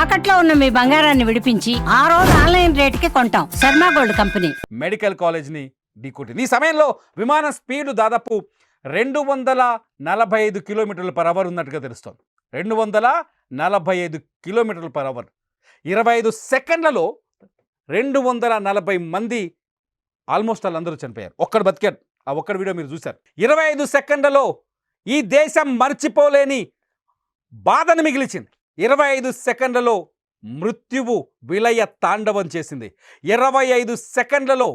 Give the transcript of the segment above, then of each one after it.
తాకట్లో ఉన్న మీ బంగారాన్ని విడిపించి ఆ రోజు ఆన్లైన్ రేటుకి కొంటాం. Sharma gold company. మెడికల్ కాలేజ్ని ఢీకొట్టింది. ఈ సమయంలో విమానం స్పీడ్ దాదాపు 245 కిలోమీటర్ల పర్ అవర్ ఉన్నట్టుగా తెలుస్తోంది. 245 కిలోమీటర్ల పర్ అవర్. 25 సెకండ్లలో 240 మంది ఆల్మోస్ట్ వాళ్ళందరూ చనిపోయారు. ఒక్కడు బతికాడు. ఆ ఒక్కడి వీడియో మీరు చూశారు. 25 సెకండ్లలో ఈ దేశం మర్చిపోలేని బాధను మిగిల్చింది. 25 సెకండ్లలో మృత్యువు విలయ తాండవం చేసింది. 25 సెకండ్లలో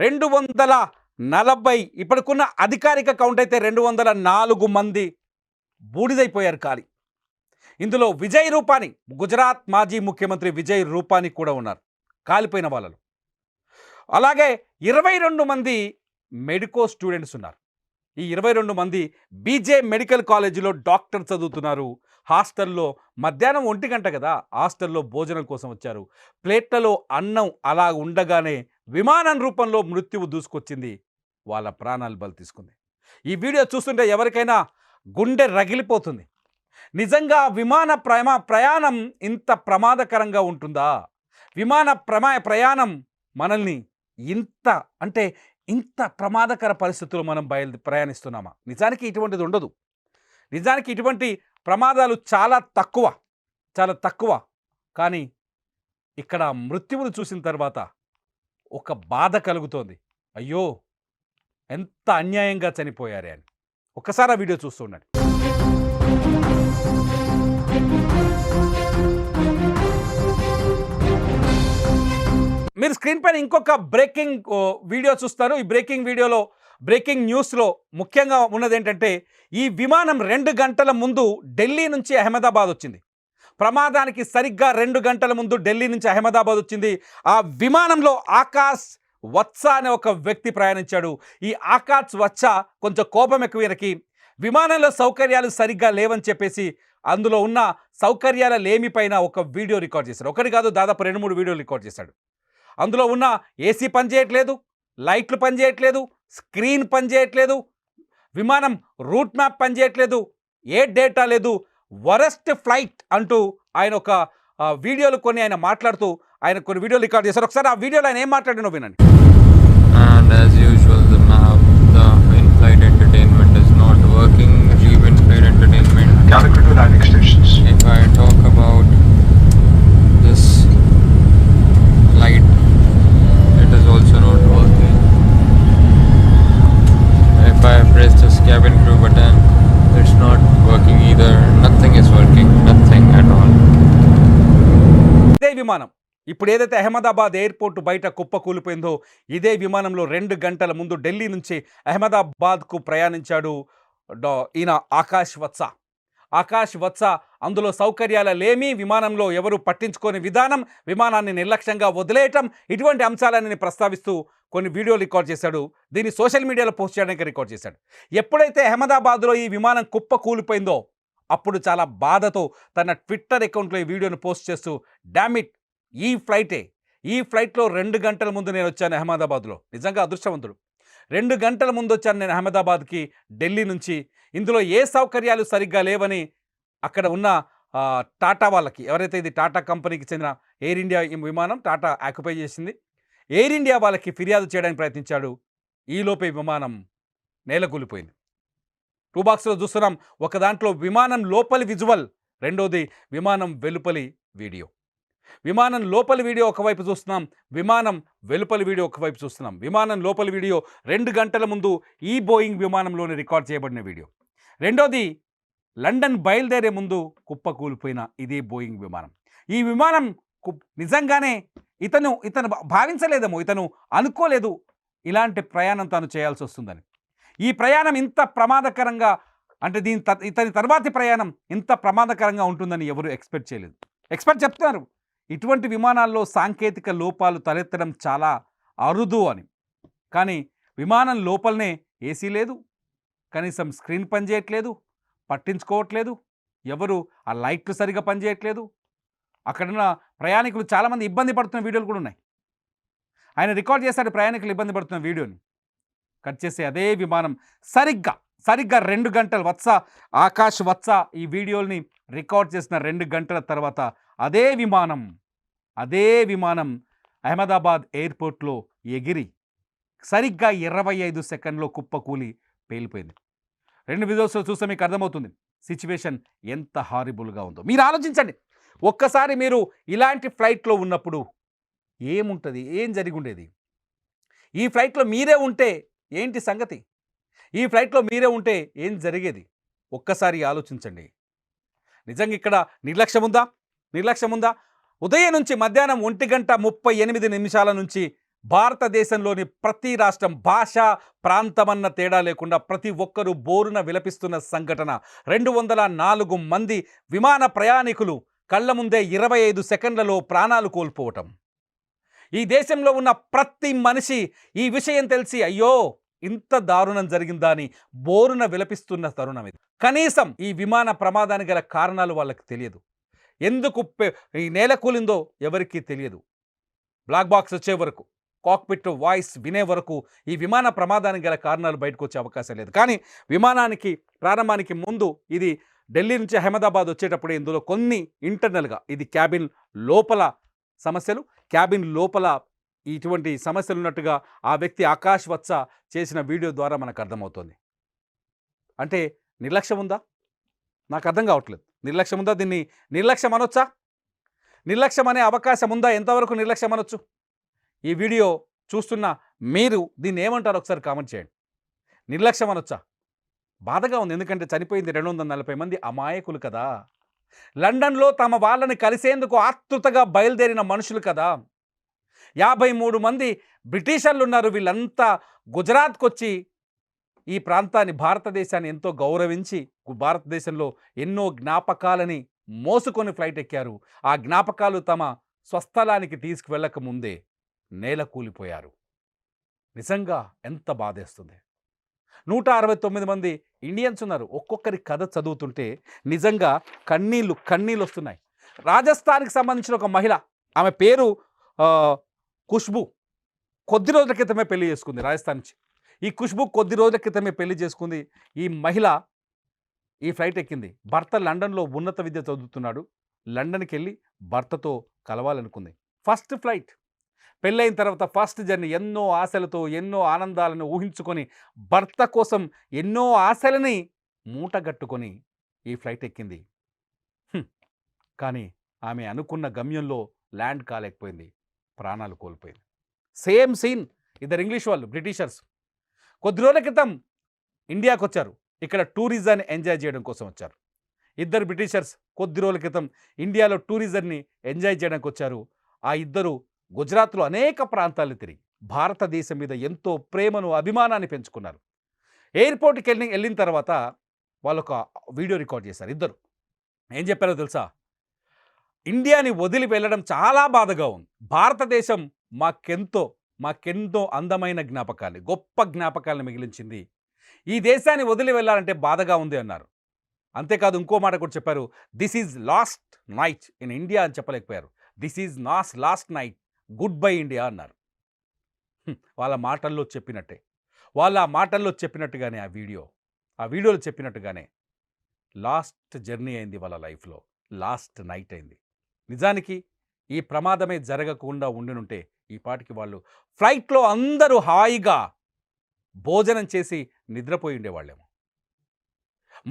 240, ఇప్పటికున్న అధికారిక కౌంట్ అయితే 204 మంది బూడిదైపోయారు కాలి. ఇందులో విజయ్ రూపానీ, గుజరాత్ మాజీ ముఖ్యమంత్రి విజయ్ రూపానీ కూడా ఉన్నారు కాలిపోయిన వాళ్ళలో. అలాగే 22 మంది మెడికో స్టూడెంట్స్ ఉన్నారు. ఈ 22 మంది బీజే మెడికల్ కాలేజీలో డాక్టర్ చదువుతున్నారు. హాస్టల్లో మధ్యాహ్నం 1 గంట కదా, హాస్టల్లో భోజనం కోసం వచ్చారు. ప్లేట్లలో అన్నం అలా ఉండగానే విమానం రూపంలో మృత్యువు దూసుకొచ్చింది. వాళ్ళ ప్రాణాలు బలి తీసుకుంది. ఈ వీడియో చూస్తుంటే ఎవరికైనా గుండె రగిలిపోతుంది. నిజంగా విమాన ప్రయాణం ఇంత ప్రమాదకరంగా ఉంటుందా? విమాన ప్రయాణం మనల్ని ఇంత ప్రమాదకర పరిస్థితుల్లో మనం ప్రయాణిస్తున్నామా? నిజానికి ఇటువంటిది ఉండదు. నిజానికి ఇటువంటి ప్రమాదాలు చాలా తక్కువ. కానీ ఇక్కడ మృత్యువును చూసిన తర్వాత ఒక బాధ కలుగుతోంది. అయ్యో, ఎంత అన్యాయంగా చనిపోయారే అని. ఒక్కసారి ఆ వీడియో చూస్తూ ఉండండి. మీరు స్క్రీన్ పైన ఇంకొక బ్రేకింగ్ వీడియో చూస్తారు. ఈ బ్రేకింగ్ న్యూస్లో ముఖ్యంగా ఉన్నది ఏంటంటే, ఈ విమానం 2 గంటల ముందు ఢిల్లీ నుంచి అహ్మదాబాద్ వచ్చింది. ప్రమాదానికి సరిగ్గా 2 గంటల ముందు ఢిల్లీ నుంచి అహ్మదాబాద్ వచ్చింది. ఆ విమానంలో ఆకాష్ వత్స అనే ఒక వ్యక్తి ప్రయాణించాడు. ఈ ఆకాష్ వత్స కొంచెం కోపం ఎక్కువ ఈయనకి. విమానంలో సౌకర్యాలు సరిగ్గా లేవని చెప్పేసి అందులో ఉన్న సౌకర్యాల లేమిపైన ఒక వీడియో రికార్డ్ చేశాడు. ఒకటి కాదు, దాదాపు 2-3 వీడియోలు రికార్డ్ చేశాడు. అందులో ఉన్న ఏసీ పనిచేయట్లేదు, లైట్లు పనిచేయట్లేదు, స్క్రీన్ పనిచేయట్లేదు, విమానం రూట్ మ్యాప్ పనిచేయట్లేదు, ఏ డేటా లేదు, వరస్ట్ ఫ్లైట్ అంటూ ఆయన ఒక వీడియోలు ఆయన మాట్లాడుతూ ఆయన కొన్ని వీడియోలు రికార్డ్ చేశారు. ఒకసారి ఆ వీడియోలో ఆయన ఏం మాట్లాడినో వినండి. And as usual, the map, the in-flight entertainment is not working. Leave in-flight entertainment. Calicut to landing stations. If I talk about this light, it is also not working. If I press this cabin crew button, it's not working either. Nothing is working. Nothing at all. ఇదే విమానం ఇప్పుడు ఏదైతే Ahmedabad airport బయట కుప్ప కూలిపోయిందో, ఇదే విమానంలో 2 గంటల ముందు ఢిల్లీ నుంచి అహ్మదాబాద్కు ప్రయాణించాడు ఈయన ఆకాష్ వత్స. అందులో సౌకర్యాల లేమి, విమానంలో ఎవరు పట్టించుకోని విధానం, విమానాన్ని నిర్లక్ష్యంగా వదిలేయటం, ఇటువంటి అంశాలన్నీ ప్రస్తావిస్తూ కొన్ని వీడియోలు రికార్డ్ చేశాడు. దీన్ని సోషల్ మీడియాలో పోస్ట్ చేయడానికి రికార్డ్ చేశాడు. ఎప్పుడైతే అహ్మదాబాద్లో ఈ విమానం కుప్ప కూలిపోయిందో అప్పుడు చాలా బాధతో తన ట్విట్టర్ అకౌంట్లో ఈ వీడియోను పోస్ట్ చేస్తూ, డామిట్, ఈ ఫ్లైట్లో 2 గంటల ముందు నేను వచ్చాను అహ్మదాబాద్లో. నిజంగా అదృష్టవంతుడు. 2 గంటల ముందు వచ్చాను నేను అహ్మదాబాద్కి ఢిల్లీ నుంచి. ఇందులో ఏ సౌకర్యాలు సరిగ్గా లేవని అక్కడ ఉన్న టాటా వాళ్ళకి, ఎవరైతే ఇది టాటా కంపెనీకి చెందిన ఎయిర్ ఇండియా విమానం టాటా ఆక్యుపై చేసింది, ఎయిర్ ఇండియా వాళ్ళకి ఫిర్యాదు చేయడానికి ప్రయత్నించాడు. ఈలోపే విమానం నేలకూలిపోయింది. 2 బాక్స్లో చూస్తున్నాం. ఒక దాంట్లో విమానం లోపలి విజువల్, రెండోది విమానం వెలుపలి వీడియో. విమానం లోపలి వీడియో ఒకవైపు చూస్తున్నాం, విమానం వెలుపలి వీడియో ఒకవైపు చూస్తున్నాం. విమానం లోపలి వీడియో 2 గంటల ముందు ఈ బోయింగ్ విమానంలోనే రికార్డ్ చేయబడిన వీడియో. రెండోది లండన్ బయలుదేరే ముందు కుప్ప కూలిపోయిన ఇదే బోయింగ్ విమానం. ఈ విమానం నిజంగానే ఇతను భావించలేదేమో, ఇతను అనుకోలేదు ఇలాంటి ప్రయాణం తాను చేయాల్సి వస్తుందని. ఈ ప్రయాణం ఇంత ప్రమాదకరంగా, అంటే ఇతని తర్వాతి ప్రయాణం ఇంత ప్రమాదకరంగా ఉంటుందని ఎవరు ఎక్స్పెక్ట్ చేయలేదు. ఎక్స్పర్ట్ చెప్తున్నారు ఇటువంటి విమానాల్లో సాంకేతిక లోపాలు తలెత్తడం చాలా అరుదు అని. కానీ విమానం లోపలనే ఏసీ లేదు, కనీసం స్క్రీన్ పనిచేయట్లేదు, పట్టించుకోవట్లేదు, ఎవరు ఆ లైట్లు సరిగా పనిచేయట్లేదు. అక్కడున్న ప్రయాణికులు చాలామంది ఇబ్బంది పడుతున్న వీడియోలు కూడా ఉన్నాయి. ఆయన రికార్డ్ చేశాడు ప్రయాణికులు ఇబ్బంది పడుతున్న వీడియోని. కట్ చేసే అదే విమానం సరిగ్గా 2 గంటలు ఆకాష్ వత్స ఈ వీడియోని రికార్డ్ చేసిన 2 గంటల తర్వాత అదే విమానం అహ్మదాబాద్ ఎయిర్పోర్ట్లో ఎగిరి సరిగ్గా 25 సెకండ్లో కుప్పకూలి పేలిపోయింది. 2 వీడియోస్లో చూస్తే మీకు అర్థమవుతుంది సిచ్యువేషన్ ఎంత హారిబుల్గా ఉందో. మీరు ఆలోచించండి, ఒక్కసారి మీరు ఇలాంటి ఫ్లైట్లో ఉన్నప్పుడు ఏముంటుంది, ఏం జరిగి ఉండేది? ఈ ఫ్లైట్లో మీరే ఉంటే ఏంటి సంగతి? ఈ ఫ్లైట్లో మీరే ఉంటే ఏం జరిగేది? ఒక్కసారి ఆలోచించండి. నిజంగా ఇక్కడ నిర్లక్ష్యం ఉందా? ఉదయం నుంచి మధ్యాహ్నం 1:38 నుంచి భారతదేశంలోని ప్రతి రాష్ట్రం, భాష, ప్రాంతమన్న తేడా లేకుండా ప్రతి ఒక్కరూ బోరున విలపిస్తున్న సంఘటన. 204 మంది విమాన ప్రయాణికులు కళ్ళ ముందే 25 సెకండ్లలో ప్రాణాలు కోల్పోవటం. ఈ దేశంలో ఉన్న ప్రతి మనిషి ఈ విషయం తెలిసి అయ్యో ఇంత దారుణం జరిగిందా అని బోరున విలపిస్తున్న తరుణం ఇది. కనీసం ఈ విమాన ప్రమాదానికి గల కారణాలు వాళ్ళకి తెలియదు. ఎందుకు ఈ నేల కూలిందో ఎవరికీ తెలియదు. బ్లాక్ బాక్స్ వచ్చే వరకు, కాక్పిట్ వాయిస్ వినే వరకు ఈ విమాన ప్రమాదానికి గల కారణాలు బయటకు వచ్చే అవకాశం లేదు. కానీ విమానానికి ప్రారంభానికి ముందు ఇది ఢిల్లీ నుంచి అహ్మదాబాద్ వచ్చేటప్పుడు ఇందులో కొన్ని ఇంటర్నల్గా ఇది క్యాబిన్ లోపల సమస్యలు, క్యాబిన్ లోపల ఇటువంటి సమస్యలు ఉన్నట్టుగా ఆ వ్యక్తి ఆకాష్ వత్స చేసిన వీడియో ద్వారా మనకు అర్థమవుతుంది. అంటే నిర్లక్ష్యం ఉందా? నాకు అర్థం కావట్లేదు. నిర్లక్ష్యం ఉందా? దీన్ని నిర్లక్ష్యం అనొచ్చా? నిర్లక్ష్యం అనే అవకాశం ఉందా? ఎంతవరకు నిర్లక్ష్యం అనొచ్చు? ఈ వీడియో చూస్తున్న మీరు దీన్ని ఏమంటారు ఒకసారి కామెంట్ చేయండి. నిర్లక్ష్యం అనొచ్చా? బాధగా ఉంది, ఎందుకంటే చనిపోయింది 240 మంది అమాయకులు కదా. లండన్లో తమ వాళ్ళని కలిసేందుకు ఆతృతగా బయలుదేరిన మనుషులు కదా. 53 మంది బ్రిటిషర్లు ఉన్నారు. వీళ్ళంతా గుజరాత్కు వచ్చి ఈ ప్రాంతాన్ని, భారతదేశాన్ని ఎంతో గౌరవించి భారతదేశంలో ఎన్నో జ్ఞాపకాలని మోసుకొని ఫ్లైట్ ఎక్కారు. ఆ జ్ఞాపకాలు తమ స్వస్థలానికి తీసుకువెళ్ళక ముందే నేల కూలిపోయారు. నిజంగా ఎంత బాధేస్తుంది. 169 మంది ఇండియన్స్ ఉన్నారు. ఒక్కొక్కరి కథ చదువుతుంటే నిజంగా కన్నీళ్ళు వస్తున్నాయి. రాజస్థాన్కి సంబంధించిన ఒక మహిళ, ఆమె పేరు ఖుష్బూ, కొద్ది రోజుల క్రితమే పెళ్లి చేసుకుంది రాజస్థాన్ నుంచి. ఈ ఖుష్బూ కొద్ది రోజుల క్రితమే పెళ్లి చేసుకుంది. ఈ మహిళ ఈ ఫ్లైట్ ఎక్కింది. భర్త లండన్లో ఉన్నత విద్య చదువుతున్నాడు. లండన్కి వెళ్ళి భర్తతో కలవాలనుకుంది. ఫస్ట్ ఫ్లైట్, పెళ్ళైన తర్వాత ఫస్ట్ జర్నీ. ఎన్నో ఆశలతో, ఎన్నో ఆనందాలను ఊహించుకొని, భర్త కోసం ఎన్నో ఆశలని మూటగట్టుకొని ఈ ఫ్లైట్ ఎక్కింది. కానీ ఆమె అనుకున్న గమ్యంలో ల్యాండ్ కాలేకపోయింది, ప్రాణాలు కోల్పోయింది. Same scene. ఇద్దరు ఇంగ్లీష్ వాళ్ళు, బ్రిటిషర్స్, కొద్ది రోజుల క్రితం ఇండియాకు వచ్చారు. ఇక్కడ టూరిజాన్ని ఎంజాయ్ చేయడం కోసం వచ్చారు. ఇద్దరు బ్రిటిషర్స్ కొద్ది రోజుల క్రితం ఇండియాలో టూరిజంని ఎంజాయ్ చేయడానికి వచ్చారు. ఆ ఇద్దరు గుజరాత్లో అనేక ప్రాంతాలు తిరిగి భారతదేశం మీద ఎంతో ప్రేమను, అభిమానాన్ని పెంచుకున్నారు. ఎయిర్పోర్ట్కి వెళ్ళిన తర్వాత వాళ్ళు ఒక వీడియో రికార్డ్ చేశారు. ఇద్దరు ఏం చెప్పారో తెలుసా? ఇండియాని వదిలి వెళ్ళడం చాలా బాధగా ఉంది. భారతదేశం మాకెంతో అందమైన జ్ఞాపకాలు, గొప్ప జ్ఞాపకాలను మిగిలించింది. ఈ దేశాన్ని వదిలి వెళ్ళాలంటే బాధగా ఉంది అన్నారు. అంతేకాదు ఇంకో మాట కూడా చెప్పారు. This is last night in India అని చెప్పలేకపోయారు. This is last night, goodbye India అన్నారు. వాళ్ళ మాటల్లో చెప్పినట్టే, వాళ్ళ మాటల్లో చెప్పినట్టుగానే ఆ వీడియోలో చెప్పినట్టుగానే లాస్ట్ జర్నీ అయింది వాళ్ళ లైఫ్లో, లాస్ట్ నైట్ అయింది. నిజానికి ఈ ప్రమాదమే జరగకుండా ఉండినుంటే ఈ పాటికి వాళ్ళు ఫ్లైట్లో అందరూ హాయిగా భోజనం చేసి నిద్రపోయి ఉండేవాళ్ళేమో.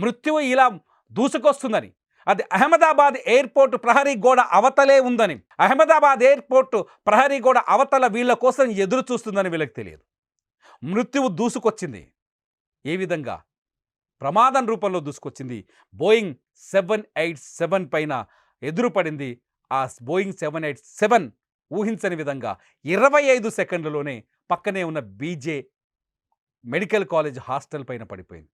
మృత్యువు ఇలా దూసుకొస్తుందని, అది అహ్మదాబాద్ ఎయిర్పోర్ట్ ప్రహరీ గోడ అవతలే ఉందని, అహ్మదాబాద్ ఎయిర్పోర్ట్ ప్రహరీ గోడ అవతల వీళ్ళ కోసం ఎదురు చూస్తుందని వీళ్ళకి తెలియదు. మృత్యువు దూసుకొచ్చింది. ఏ విధంగా? ప్రమాదం రూపంలో దూసుకొచ్చింది. బోయింగ్ 787 పైన ఎదురుపడింది. ఆ బోయింగ్ 787 ఊహించని విధంగా 25 సెకండ్లలోనే పక్కనే ఉన్న బీజే మెడికల్ కాలేజ్ హాస్టల్ పైన పడిపోయింది.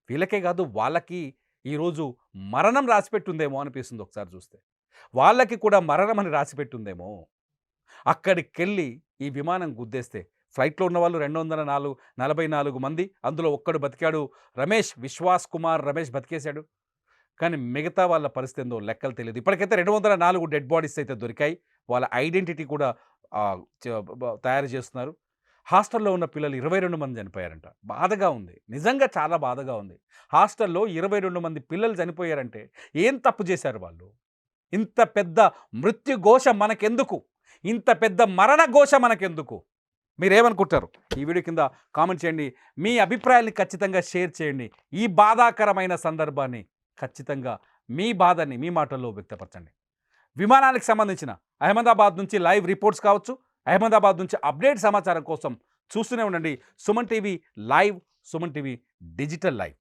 వీళ్ళకే కాదు, వాళ్ళకి ఈరోజు మరణం రాసిపెట్టుందేమో అనిపిస్తుంది ఒకసారి చూస్తే. వాళ్ళకి కూడా మరణం అని రాసిపెట్టుందేమో. అక్కడికి వెళ్ళి ఈ విమానం గుద్దేస్తే ఫ్లైట్లో ఉన్న వాళ్ళు 244 మంది, అందులో ఒక్కడు బతికాడు, విశ్వాస్ కుమార్ రమేష్ బతికేశాడు. కానీ మిగతా వాళ్ళ పరిస్థితి ఏందో లెక్కలు తెలియదు. ఇప్పటికైతే 204 డెడ్ బాడీస్ అయితే దొరికాయి. వాళ్ళ ఐడెంటిటీ కూడా తయారు చేస్తున్నారు. హాస్టల్లో ఉన్న పిల్లలు 22 మంది చనిపోయారంట. బాధగా ఉంది, నిజంగా చాలా బాధగా ఉంది. హాస్టల్లో 22 మంది పిల్లలు చనిపోయారంటే ఏం తప్పు చేశారు వాళ్ళు? ఇంత పెద్ద మృత్యుఘోష మనకెందుకు? ఇంత పెద్ద మరణ ఘోష మనకెందుకు? మీరేమనుకుంటారు? ఈ వీడియో కింద కామెంట్ చేయండి. మీ అభిప్రాయాల్ని ఖచ్చితంగా షేర్ చేయండి. ఈ బాధాకరమైన సందర్భాన్ని ఖచ్చితంగా మీ బాధని మీ మాటల్లో వ్యక్తపరచండి. విమానానికి సంబంధించిన అహ్మదాబాద్ నుంచి లైవ్ రిపోర్ట్స్ కావచ్చు, అహ్మదాబాద్ నుంచి అప్డేట్ సమాచారం కోసం చూస్తూనే ఉండండి Suman TV live, Suman TV digital live.